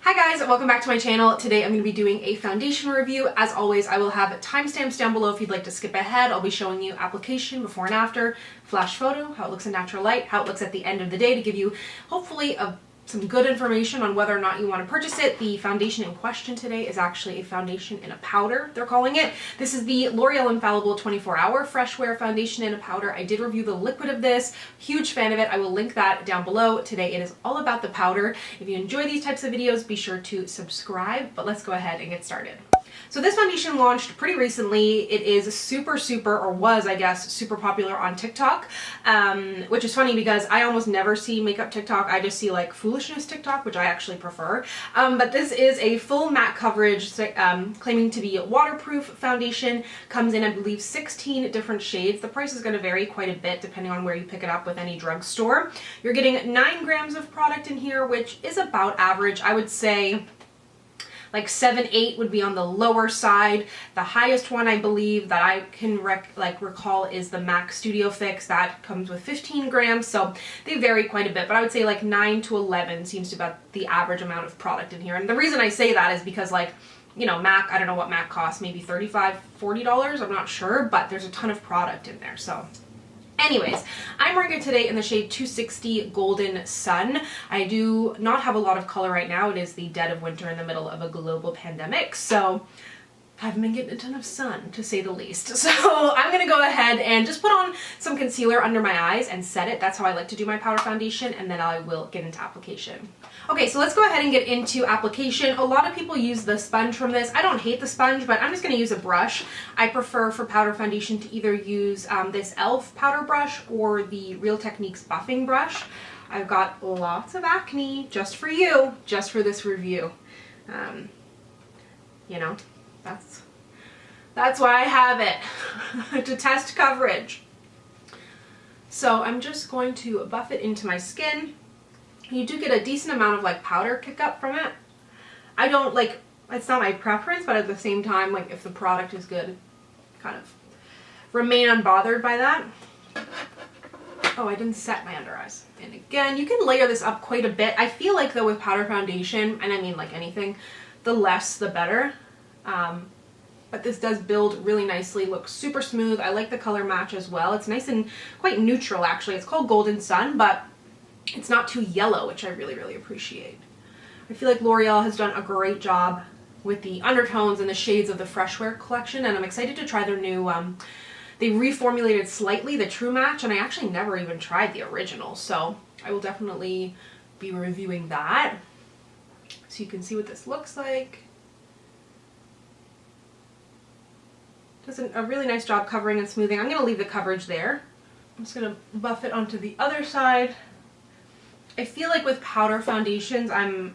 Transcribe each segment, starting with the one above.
Hi guys, welcome back to my channel. Today I'm going to be doing a foundation review. As always, I will have timestamps down below if you'd like to skip ahead. I'll be showing you application, before and after, flash photo, how it looks in natural light, how it looks at the end of the day to give you hopefully some good information on whether or not you want to purchase it. The foundation in question today is actually a foundation in a powder, they're calling it. This is the L'Oreal Infallible 24-Hour Fresh Wear Foundation in a Powder. I did review the liquid of this. Huge fan of it. I will link that down below. Today it is all about the powder. If you enjoy these types of videos, be sure to subscribe, but let's go ahead and get started. So this foundation launched pretty recently. It is super, or was, I guess, super popular on TikTok, which is funny because I almost never see makeup TikTok. I just see like foolishness TikTok, which I actually prefer. But this is a full matte coverage, claiming to be a waterproof foundation. Comes in, I believe, 16 different shades. The price is going to vary quite a bit depending on where you pick it up with any drugstore. You're getting 9 grams of product in here, which is about average. I would say like 7, 8 would be on the lower side. The highest one I believe that I can recall is the MAC Studio Fix. That comes with 15 grams, so they vary quite a bit, but I would say like 9 to 11 seems to be about the average amount of product in here. And the reason I say that is because, like, you know, MAC, I don't know what MAC costs, maybe $35, $40, I'm not sure, but there's a ton of product in there. So anyways, I'm wearing it today in the shade 260 Golden Sun. I do not have a lot of color right now. It is the dead of winter in the middle of a global pandemic, so I haven't been getting a ton of sun, to say the least. So I'm going to go ahead and just put on some concealer under my eyes and set it. That's how I like to do my powder foundation, and then I will get into application. Okay, so let's go ahead and get into application. A lot of people use the sponge from this. I don't hate the sponge, but I'm just going to use a brush. I prefer for powder foundation to either use this e.l.f. powder brush or the Real Techniques buffing brush. I've got lots of acne just for you, just for this review. You know, that's why I have it, to test coverage. So I'm just going to buff it into my skin. You do get a decent amount of like powder kick up from it. I don't like, it's not my preference, but at the same time, like, if the product is good, kind of remain unbothered by that. Oh, I didn't set my under eyes. And again, you can layer this up quite a bit. I feel like though with powder foundation, and I mean like anything, the less the better. But this does build really nicely, looks super smooth. I like the color match as well. It's nice and quite neutral actually. It's called Golden Sun, but it's not too yellow, which I really appreciate. I feel like L'Oreal has done a great job with the undertones and the shades of the Fresh Wear collection, and I'm excited to try their new, they reformulated slightly the True Match, and I actually never even tried the original, so I will definitely be reviewing that. So you can see what this looks like. Does a really nice job covering and smoothing. I'm going to leave the coverage there. I'm just going to buff it onto the other side. I feel like with powder foundations, I'm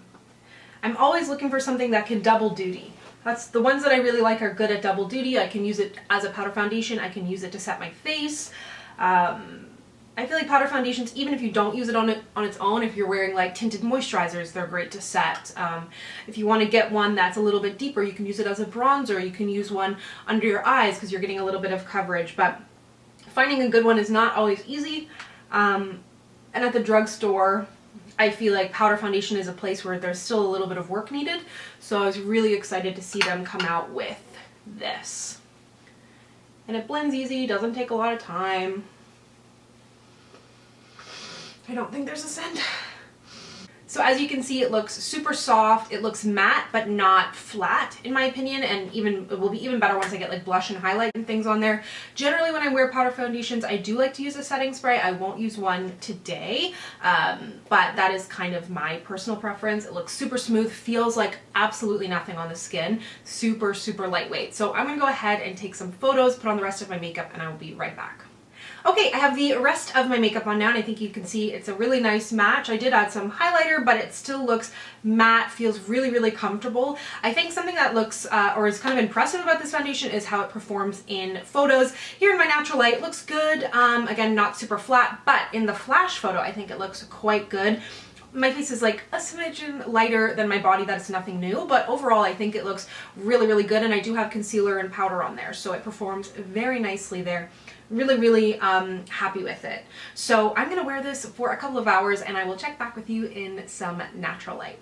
always looking for something that can double duty. That's the ones that I really like are good at double duty. I can use it as a powder foundation. I can use it to set my face. I feel like powder foundations, even if you don't use it on its own, if you're wearing like tinted moisturizers, they're great to set. If you want to get one that's a little bit deeper, you can use it as a bronzer. You can use one under your eyes because you're getting a little bit of coverage. But finding a good one is not always easy. And at the drugstore, I feel like powder foundation is a place where there's still a little bit of work needed. So I was really excited to see them come out with this. And it blends easy, doesn't take a lot of time. I don't think there's a scent. So as you can see, it looks super soft. It looks matte, but not flat, in my opinion, and it will be even better once I get like blush and highlight and things on there. Generally, when I wear powder foundations, I do like to use a setting spray. I won't use one today, but that is kind of my personal preference. It looks super smooth, feels like absolutely nothing on the skin, super lightweight. So I'm gonna go ahead and take some photos, put on the rest of my makeup, and I will be right back. Okay, I have the rest of my makeup on now, and I think you can see it's a really nice match. I did add some highlighter, but it still looks matte, feels really comfortable. I think something that looks, or is kind of impressive about this foundation is how it performs in photos. Here in my natural light, it looks good. Again, not super flat, but in the flash photo, I think it looks quite good. My face is like a smidgen lighter than my body. That's nothing new, but overall I think it looks really good, and I do have concealer and powder on there, so it performs very nicely there. Really happy with it. So I'm gonna wear this for a couple of hours and I will check back with you in some natural light.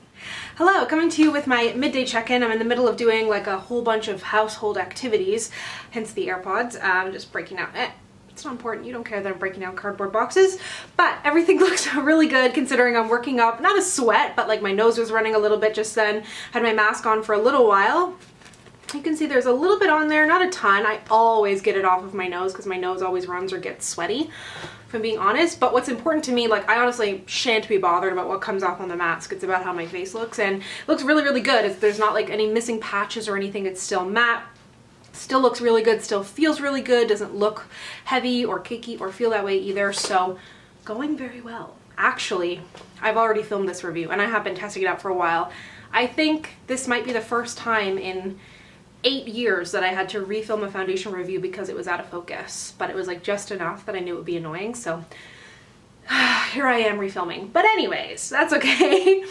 Hello, coming to you with my midday check-in. I'm in the middle of doing like a whole bunch of household activities, hence the AirPods. I'm just breaking out. It's not important, you don't care that I'm breaking down cardboard boxes, but everything looks really good considering I'm working up, not a sweat, but like my nose was running a little bit just then. Had my mask on for a little while. You can see there's a little bit on there, not a ton. I always get it off of my nose because my nose always runs or gets sweaty, if I'm being honest. But what's important to me, like I honestly shan't be bothered about what comes off on the mask. It's about how my face looks, and it looks really, really good. There's not like any missing patches or anything. It's still matte. Still looks really good, still feels really good, doesn't look heavy or cakey or feel that way either, so going very well. Actually, I've already filmed this review and I have been testing it out for a while. I think this might be the first time in 8 years that I had to refilm a foundation review because it was out of focus, but it was like just enough that I knew it would be annoying, so here I am refilming. But anyways, that's okay.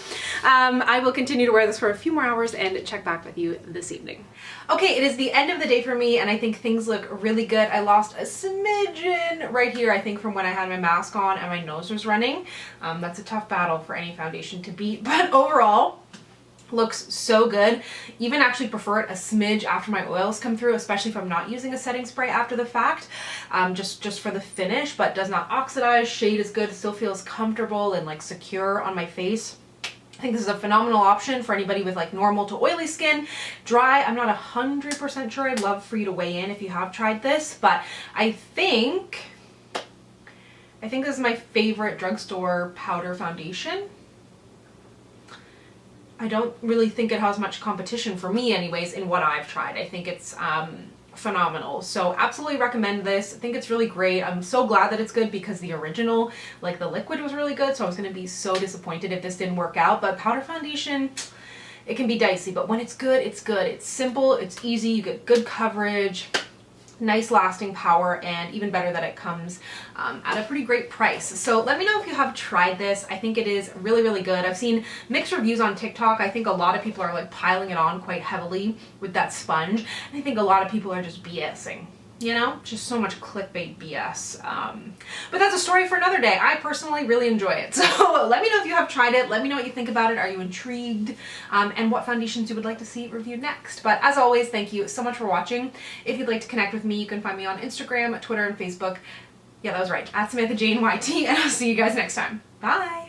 I will continue to wear this for a few more hours and check back with you this evening. Okay, it is the end of the day for me and I think things look really good. I lost a smidgen right here, I think, from when I had my mask on and my nose was running. That's a tough battle for any foundation to beat, but overall, looks so good. Even actually prefer it a smidge after my oils come through, especially if I'm not using a setting spray after the fact, just for the finish, but does not oxidize. Shade is good, still feels comfortable and like secure on my face. I think this is a phenomenal option for anybody with like normal to oily skin. Dry, I'm not 100% sure. I'd love for you to weigh in if you have tried this, but I think this is my favorite drugstore powder foundation. I don't really think it has much competition for me anyways in what I've tried. I think it's phenomenal. So absolutely recommend this. I think it's really great. I'm so glad that it's good because the original, like the liquid, was really good. So I was going to be so disappointed if this didn't work out. But powder foundation, it can be dicey, but when it's good, it's good. It's simple, it's easy, you get good coverage, nice lasting power, and even better that it comes at a pretty great price. So let me know if you have tried this. I think it is really, really good. I've seen mixed reviews on TikTok. I think a lot of people are like piling it on quite heavily with that sponge. And I think a lot of people are just BSing. You know, just so much clickbait BS. But that's a story for another day. I personally really enjoy it. So let me know if you have tried it. Let me know what you think about it. Are you intrigued? And what foundations you would like to see reviewed next. But as always, thank you so much for watching. If you'd like to connect with me, you can find me on Instagram, Twitter, and Facebook. Yeah, that was right. @SamanthaJaneYT, and I'll see you guys next time. Bye!